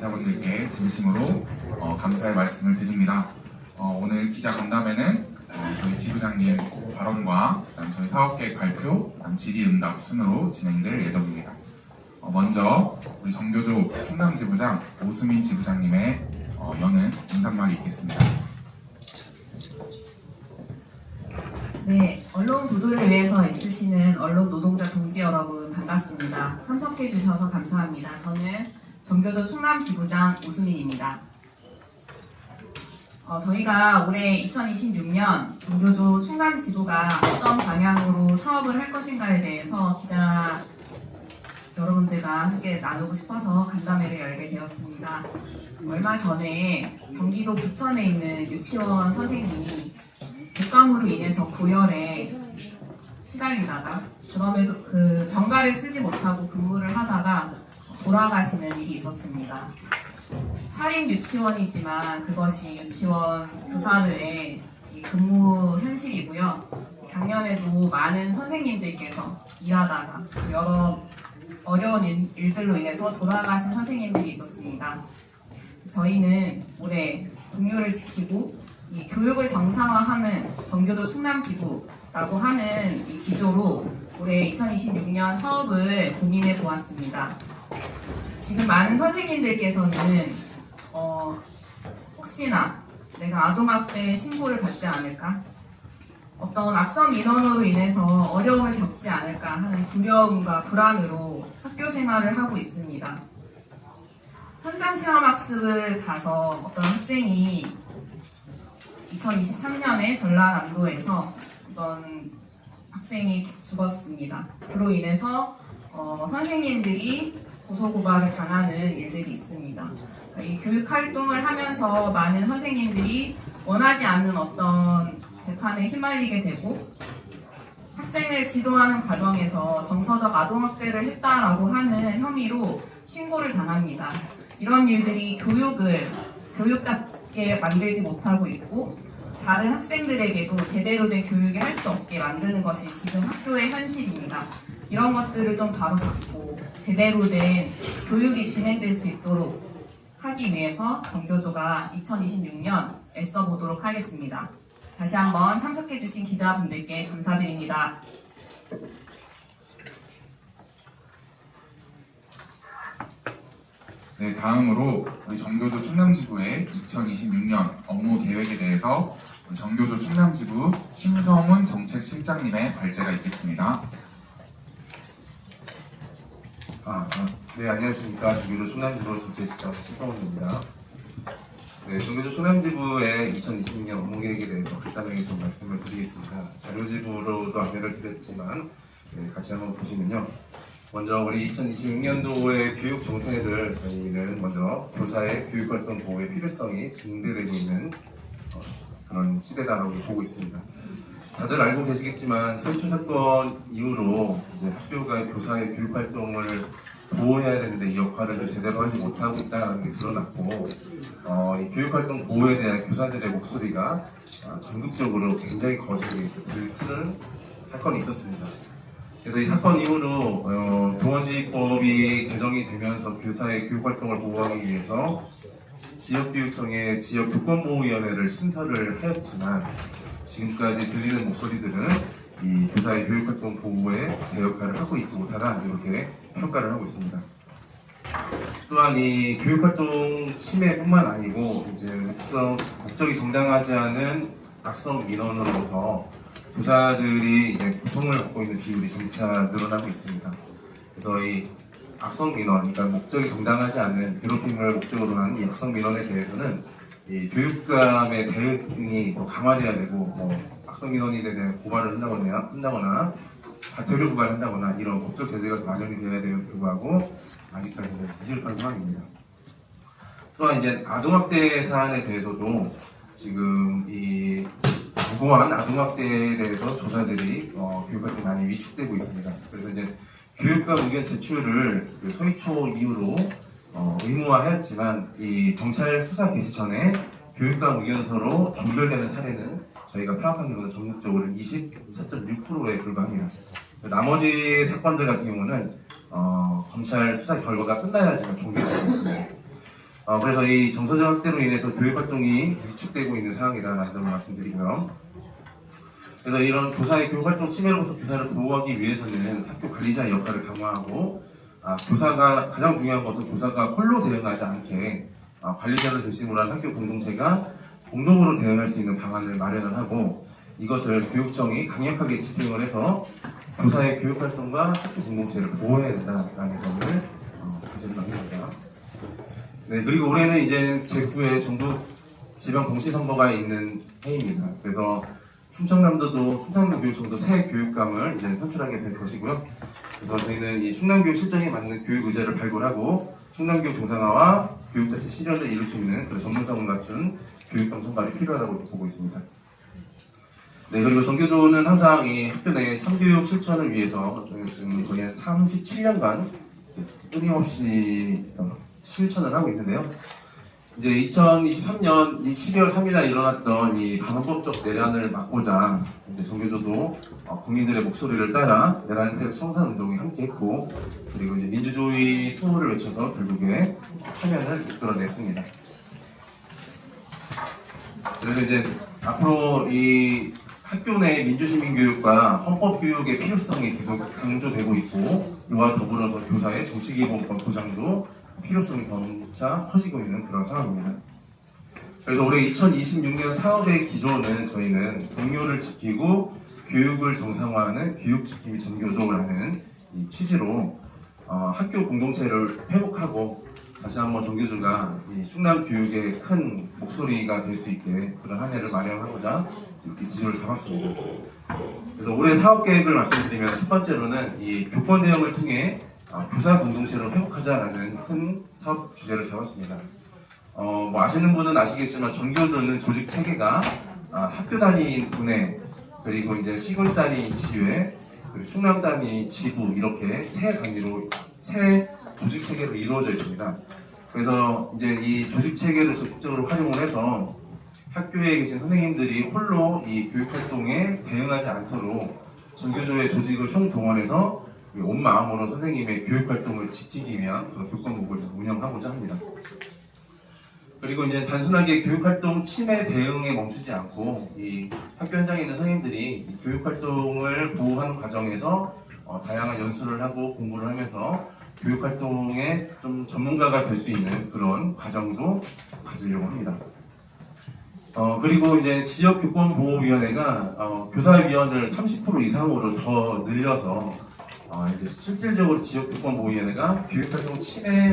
기자분들께 진심으로 감사의 말씀을 드립니다. 오늘 기자 간담회는 저희 지부장님 발언과 저희 사업계획 발표, 질의응답 순으로 진행될 예정입니다. 먼저 우리 정교조 충남지부장 오수민 지부장님의 여는 인사말이 있겠습니다. 네, 언론 보도를 위해서 애쓰시는 언론 노동자 동지 여러분 반갑습니다. 참석해 주셔서 감사합니다. 저는 정교조 충남지부장 오수민입니다. 저희가 올해 2026년 정교조 충남지부가 어떤 방향으로 사업을 할 것인가에 대해서 기자 여러분들과 함께 나누고 싶어서 간담회를 열게 되었습니다. 얼마 전에 경기도 부천에 있는 유치원 선생님이 독감으로 인해서 고열에 시달리다가 그럼에도 병가를 쓰지 못하고 근무를 하다가 돌아가시는 일이 있었습니다. 사립 유치원이지만 그것이 유치원 교사들의 근무 현실이고요. 작년에도 많은 선생님들께서 일하다가 여러 어려운 일들로 인해서 돌아가신 선생님들이 있었습니다. 저희는 올해 동료를 지키고 이 교육을 정상화하는 정교조 충남지부라고 하는 이 기조로 올해 2026년 사업을 고민해 보았습니다. 지금 많은 선생님들께서는 혹시나 내가 아동학대 신고를 받지 않을까? 어떤 악성 민원으로 인해서 어려움을 겪지 않을까 하는 두려움과 불안으로 학교 생활을 하고 있습니다. 현장 체험 학습을 가서 어떤 학생이 2023년에 전라남도에서 어떤 학생이 죽었습니다. 그로 인해서 선생님들이 고소고발을 당하는 일들이 있습니다. 이 교육 활동을 하면서 많은 선생님들이 원하지 않는 어떤 재판에 휘말리게 되고 학생을 지도하는 과정에서 정서적 아동학대를 했다라고 하는 혐의로 신고를 당합니다. 이런 일들이 교육을 교육답게 만들지 못하고 있고 다른 학생들에게도 제대로 된 교육이 할 수 없게 만드는 것이 지금 학교의 현실입니다. 이런 것들을 좀 바로잡고 제대로 된 교육이 진행될 수 있도록 하기 위해서 정교조가 2026년 애써보도록 하겠습니다. 다시 한번 참석해주신 기자분들께 감사드립니다. 네, 다음으로 우리 정교조 충남지부의 2026년 업무 계획에 대해서 우리 정교조 충남지부 심성훈 정책실장님의 발제가 있겠습니다. 네, 안녕하십니까. 정교조 충남지부 정책실장 심성훈입니다. 네, 정교조 충남지부의 2026년 업무 계획에 대해서 간단하게 좀 말씀을 드리겠습니다. 자료지부로도 안내를 드렸지만 같이 한번 보시면요. 먼저 우리 2026년도의 교육 정세를 저희는 먼저 교사의 교육활동 보호의 필요성이 증대되고 있는 그런 시대다라고 보고 있습니다. 다들 알고 계시겠지만 서희초 사건 이후로 이제 학교가 교사의 교육활동을 보호해야 되는데 이 역할을 제대로 하지 못하고 있다는 게 드러났고 이 교육활동 보호에 대한 교사들의 목소리가 전국적으로 굉장히 거세게 들리는 사건이 있었습니다. 그래서 이 사건 이후로 교원지휘법이 개정이 되면서 교사의 교육활동을 보호하기 위해서 지역교육청의 지역교권보호위원회를 신설을 하였지만 지금까지 들리는 목소리들은 이 교사의 교육활동 보호에 제 역할을 하고 있지 못하다 이렇게 평가를 하고 있습니다. 또한 이 교육활동 침해뿐만 아니고 이제 목적이 정당하지 않은 악성 민원으로부터 교사들이 이제 고통을 받고 있는 비율이 점차 늘어나고 있습니다. 그래서 이 악성 민원, 그러니까 목적이 정당하지 않은 괴롭힘을 목적으로 하는 이 악성 민원에 대해서는 이 교육감의 대응이 더 강화돼야 되고, 악성 민원에 대한 고발을 한다거나 과태료 부과한다거나 이런 법적 제재가 마련이 되어야 되는 불구하고 아직까지는 부실한 상황입니다. 또한 이제 아동학대 사안에 대해서도 지금 이 무고한 아동학대에 대해서 조사들이 교육활동이 많이 위축되고 있습니다. 그래서 이제 교육감 의견 제출을 서희초 이후로 의무화하였지만 이 경찰 수사 개시 전에 교육감 의견서로 종결되는 사례는 저희가 파악하기로는 전국적으로 24.6%에 불과합니다. 나머지 사건들 같은 경우는 검찰 수사 결과가 끝나야지만 종결되고 있습니다. 그래서 이 정서적 학대로 인해서 교육 활동이 위축되고 있는 상황이다라는 점을 말씀드리고요. 그래서 이런 교사의 교육 활동 침해로부터 교사를 보호하기 위해서는 학교 관리자의 역할을 강화하고, 교사가 가장 중요한 것은 교사가 홀로 대응하지 않게 관리자를 중심으로 한 학교 공동체가 공동으로 대응할 수 있는 방안을 마련을 하고, 이것을 교육청이 강력하게 집행을 해서 교사의 교육 활동과 학교 공동체를 보호해야 된다는 점을 가져갑니다. 네, 그리고 올해는 이제 제9회 전국 지방 동시선거가 있는 해입니다. 그래서 충청남도 교육청도 새 교육감을 이제 선출하게 될 것이고요. 그래서 저희는 이 충남교육 실정에 맞는 교육 의제를 발굴하고 충남교육 정상화와 교육 자체 실현을 이룰 수 있는 그런 전문성을 갖춘 교육감 선발이 필요하다고 보고 있습니다. 네, 그리고 정교조는 항상 이 학교 내 참교육 실천을 위해서 지금 거의 한 37년간 끊임없이 실천을 하고 있는데요. 이제 2023년 12월 3일날 일어났던 이 반헌법적 내란을 막고자 이제 정교조도 국민들의 목소리를 따라 내란 세력 청산 운동에 함께했고, 그리고 이제 민주주의 수호를 외쳐서 결국에 참여를 이끌어냈습니다. 그래서 이제 앞으로 이 학교 내 민주시민교육과 헌법교육의 필요성이 계속 강조되고 있고, 이와 더불어서 교사의 정치기본권 보장도 필요성이 점차 커지고 있는 그런 상황입니다. 그래서 올해 2026년 사업의 기조는 저희는 동료를 지키고 교육을 정상화하는 교육지킴이 전교조라는 이 취지로 학교 공동체를 회복하고 다시 한번 정교조가 이 충남 교육의 큰 목소리가 될 수 있게 그런 한 해를 마련하고자 이렇게 기조를 잡았습니다. 그래서 올해 사업 계획을 말씀드리면 첫 번째로는 이 교권 대응을 통해 교사 공동체를 회복하자라는 큰 사업 주제를 잡았습니다. 뭐 아시는 분은 아시겠지만 전교조는 조직 체계가 학교 단위 분해, 그리고 이제 시군 단위 지회, 그리고 충남 단위 지부 이렇게 세 조직 체계로 이루어져 있습니다. 그래서 이제 이 조직 체계를 적극적으로 활용을 해서 학교에 계신 선생님들이 홀로 이 교육 활동에 대응하지 않도록 전교조의 조직을 총동원해서 온 마음으로 선생님의 교육 활동을 지키기 위한 그런 교권국을 운영하고자 합니다. 그리고 이제 단순하게 교육 활동 침해 대응에 멈추지 않고 이 학교 현장에 있는 선생님들이 이 교육 활동을 보호하는 과정에서 다양한 연수를 하고 공부를 하면서 교육 활동에 좀 전문가가 될 수 있는 그런 과정도 가지려고 합니다. 그리고 이제 지역교권보호위원회가 교사위원을 30% 이상으로 더 늘려서 이제 실질적으로 지역교권보호위원회가 교육활동 침해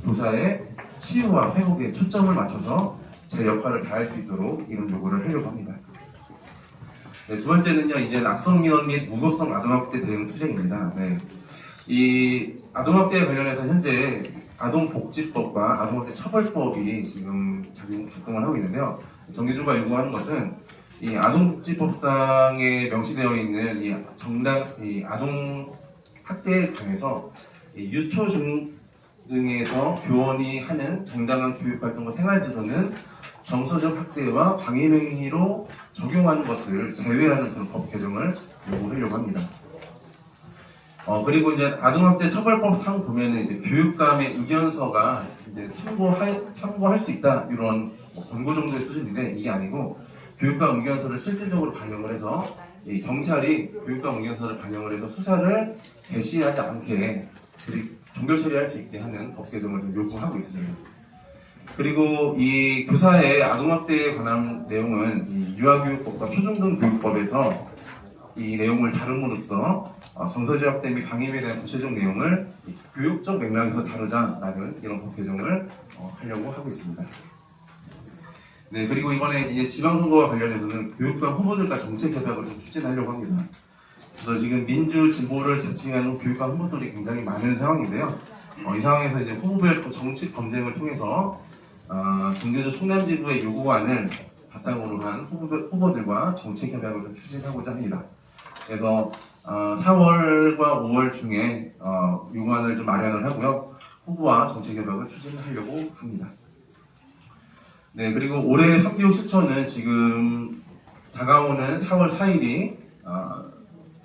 교사의 치유와 회복에 초점을 맞춰서 제 역할을 다할 수 있도록 이런 요구를 하려고 합니다. 네, 두 번째는요, 이제 악성민원 및 무고성 아동학대 대응 투쟁입니다. 네, 이 아동학대에 관련해서 현재 아동복지법과 아동학대 처벌법이 지금 작동을 하고 있는데요. 정교조가 요구하는 것은 이 아동복지법상에 명시되어 있는 이 아동 학대에 관해서 유초 등에서 교원이 하는 정당한 교육활동과 생활지도는 정서적 학대와 방임행위로 적용하는 것을 제외하는 그런 법 개정을 요구하려고 합니다. 그리고 이제 아동학대 처벌법상 보면은 이제 교육감의 의견서가 이제 참고할 수 있다 이런 권고 정도의 수준인데, 이게 아니고 교육감 의견서를 실질적으로 반영을 해서 이 경찰이 교육감 의견서를 반영을 해서 수사를 개시하지 않게 종결 처리할 수 있게 하는 법 개정을 좀 요구하고 있습니다. 그리고 이 교사의 아동학대에 관한 내용은 이 유아교육법과 초중등교육법에서 이 내용을 다룸으로써 정서적 학대 및 방임에 대한 구체적 내용을 교육적 맥락에서 다루자라는 이런 법 개정을 하려고 하고 있습니다. 네, 그리고 이번에 이제 지방선거와 관련해서는 교육감 후보들과 정책 협약을 좀 추진하려고 합니다. 그래서 지금 민주 진보를 자칭하는 교육감 후보들이 굉장히 많은 상황인데요. 이 상황에서 이제 후보별 정책 검증을 통해서 정교조 충남지부의 요구안을 바탕으로 한 후보들과 정책 협약을 좀 추진하고자 합니다. 그래서 4월과 5월 중에 요구안을 좀 마련을 하고요. 후보와 정책 협약을 추진하려고 합니다. 네, 그리고 올해 3개월 실천은 지금 다가오는 4월 4일이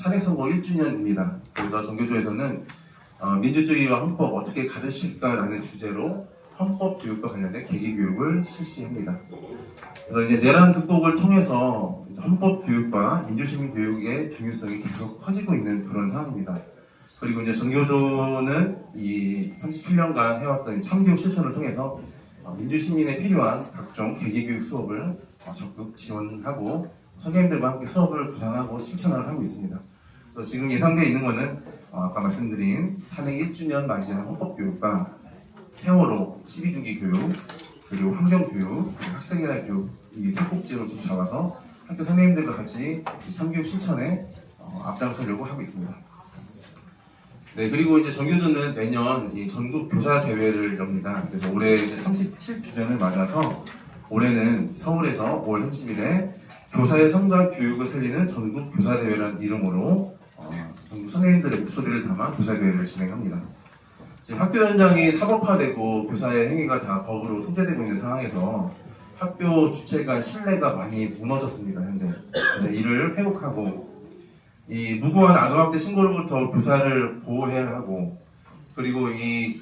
탄핵선거 1주년입니다. 그래서 정교조에서는 민주주의와 헌법 어떻게 가르칠까라는 주제로 헌법 교육과 관련된 계기 교육을 실시합니다. 그래서 이제 내란 극복을 통해서 헌법 교육과 민주시민 교육의 중요성이 계속 커지고 있는 그런 상황입니다. 그리고 이제 전교조는 이 37년간 해왔던 참교육 실천을 통해서 민주시민에 필요한 각종 계기교육 수업을 적극 지원하고 선생님들과 함께 수업을 구상하고 실천을 하고 있습니다. 그래서 지금 예상되어 있는 것은 아까 말씀드린 탄핵 1주년 맞이한 헌법교육과 세월호 12주기 교육, 그리고 환경교육, 그리고 학생이나 교육 이 세 꼭지로 좀 잡아서 학교 선생님들과 같이 참교육 실천에 앞장서려고 하고 있습니다. 네, 그리고 이제 전교조는 매년 이 전국 교사 대회를 엽니다. 그래서 올해 이제 37주년을 맞아서 올해는 서울에서 5월 30일에 교사의 삶과 교육을 살리는 전국 교사 대회라는 이름으로 전국 선생님들의 목소리를 담아 교사 대회를 진행합니다. 지금 학교 현장이 사법화되고 교사의 행위가 다 법으로 통제되고 있는 상황에서 학교 주체 간 신뢰가 많이 무너졌습니다. 현재. 그래서 이를 회복하고 이 무고한 아동학대 신고로부터 교사를 보호해야 하고, 그리고 이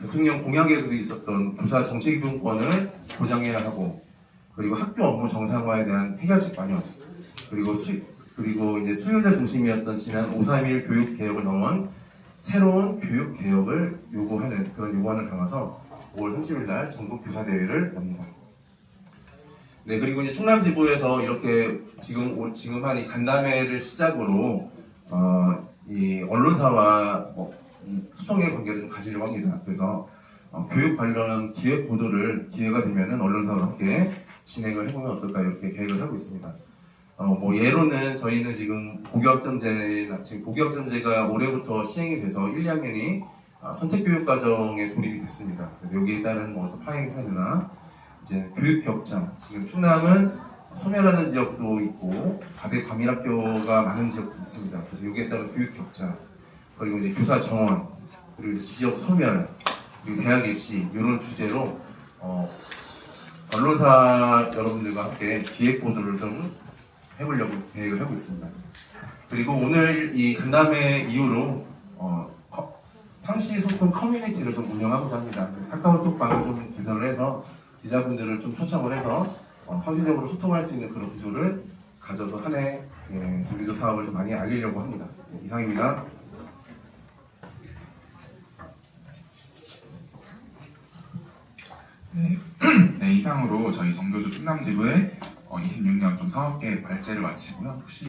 대통령 공약에서도 있었던 교사 정책이동권을 보장해야 하고, 그리고 학교 업무 정상화에 대한 해결책 마련, 그리고 이제 수요자 중심이었던 지난 5.3일 교육 개혁을 넘은 새로운 교육 개혁을 요구하는 그런 요구안을 담아서 5월 30일 날 전국 교사 대회를 엽니다. 네, 그리고 이제 충남지부에서 이렇게 지금 한 이 간담회를 시작으로 이 언론사와 이 소통의 관계를 좀 가지려고 합니다. 그래서 교육 관련 기획 보도를 기회가 되면은 언론사와 함께 진행을 해보면 어떨까 이렇게 계획을 하고 있습니다. 뭐 예로는 저희는 지금 고교학점제가 올해부터 시행이 돼서 1, 2학년이 선택교육과정에 돌입이 됐습니다. 그래서 여기에 따른 뭐 파행 사례나 이제 교육 격차, 지금 충남은 소멸하는 지역도 있고 과대 과밀학교가 많은 지역도 있습니다. 그래서 여기에 따른 교육 격차, 그리고 이제 교사 정원, 그리고 이제 지역 소멸, 그리고 대학 입시 이런 주제로 언론사 여러분들과 함께 기획 보도를 좀 해보려고 계획을 하고 있습니다. 그리고 오늘 이 간담회 이후로 상시 소통 커뮤니티를 좀 운영하고자 합니다. 카카오톡방을 좀 개설을 해서 기자분들을 좀 초청을 해서 상시적으로 소통할 수 있는 그런 구조를 가져서 한 해 전교조 사업을 좀 많이 알리려고 합니다. 이상입니다. 네, 이상으로 저희 전교조 충남지부의 26년 좀 사업계 발제를 마치고요. 혹시